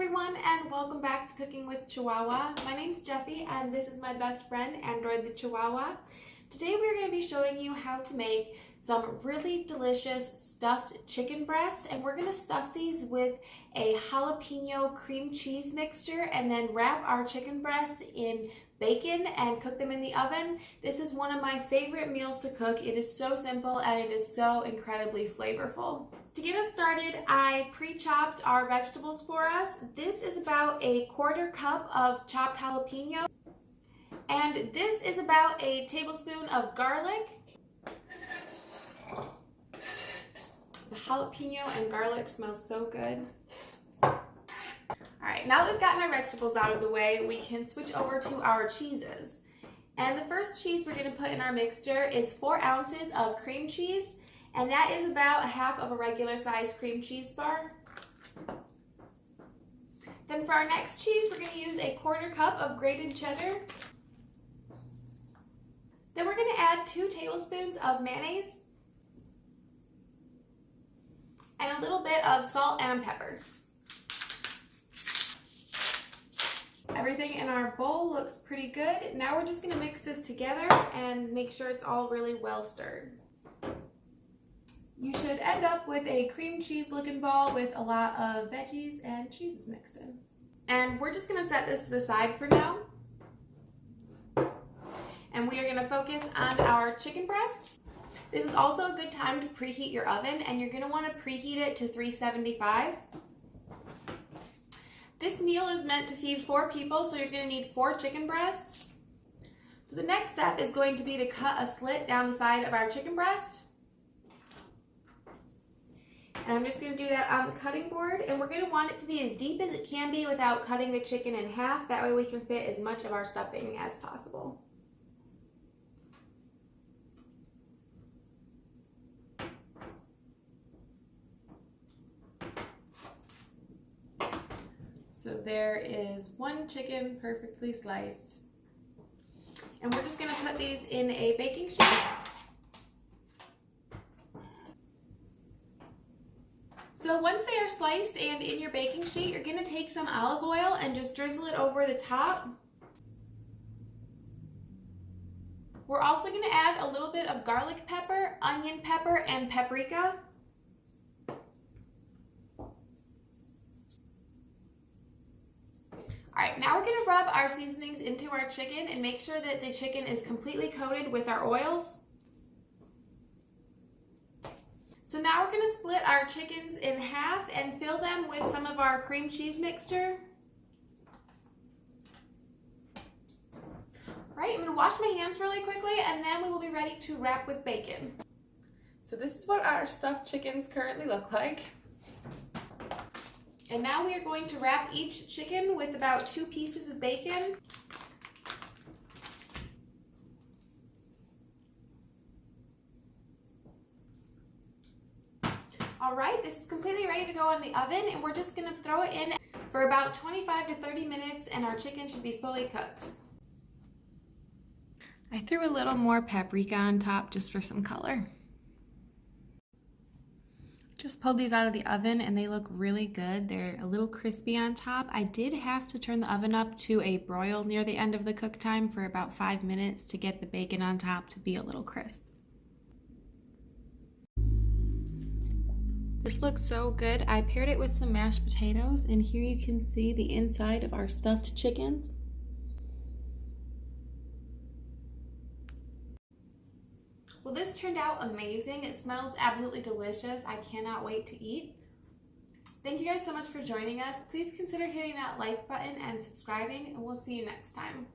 everyone, and welcome back to Cooking with Chihuahua. My name's Jeffy and this is my best friend, Android the Chihuahua. Today we're going to be showing you how to make some really delicious stuffed chicken breasts, and we're going to stuff these with a jalapeno cream cheese mixture and then wrap our chicken breasts in bacon and cook them in the oven. This is one of my favorite meals to cook. It is so simple and it is so incredibly flavorful. To get us started, I pre-chopped our vegetables for us. This is about a quarter cup of chopped jalapeno, and this is about a tablespoon of garlic. The jalapeno and garlic smells so good. Alright, now that we've gotten our vegetables out of the way, we can switch over to our cheeses. And the first cheese we're going to put in our mixture is 4 ounces of cream cheese, and that is about half of a regular sized cream cheese bar. Then for our next cheese, we're going to use a quarter cup of grated cheddar. Then we're going to add 2 tablespoons of mayonnaise and a little bit of salt and pepper. Everything in our bowl looks pretty good. Now we're just going to mix this together and make sure it's all really well stirred. You should end up with a cream cheese looking ball with a lot of veggies and cheeses mixed in. And we're just going to set this to the side for now. And we are going to focus on our chicken breasts. This is also a good time to preheat your oven, and you're going to want to preheat it to 375. This meal is meant to feed 4 people, so you're going to need 4 chicken breasts. So the next step is going to be to cut a slit down the side of our chicken breast. And I'm just going to do that on the cutting board, and we're going to want it to be as deep as it can be without cutting the chicken in half. That way we can fit as much of our stuffing as possible. So there is 1 chicken perfectly sliced. And we're just going to put these in a baking sheet. So once they are sliced and in your baking sheet, you're going to take some olive oil and just drizzle it over the top. We're also going to add a little bit of garlic pepper, onion pepper, and paprika. Alright, now we're going to rub our seasonings into our chicken and make sure that the chicken is completely coated with our oils. So now we're going to split our chickens in half and fill them with some of our cream cheese mixture. Alright, I'm going to wash my hands really quickly and then we will be ready to wrap with bacon. So this is what our stuffed chickens currently look like. And now we are going to wrap each chicken with about 2 pieces of bacon. Alright, this is completely ready to go in the oven, and we're just going to throw it in for about 25 to 30 minutes and our chicken should be fully cooked. I threw a little more paprika on top just for some color. Just pulled these out of the oven and they look really good. They're a little crispy on top. I did have to turn the oven up to a broil near the end of the cook time for about 5 minutes to get the bacon on top to be a little crisp. This looks so good. I paired it with some mashed potatoes, and here you can see the inside of our stuffed chickens. Well, this turned out amazing. It smells absolutely delicious. I cannot wait to eat. Thank you guys so much for joining us. Please consider hitting that like button and subscribing, and we'll see you next time.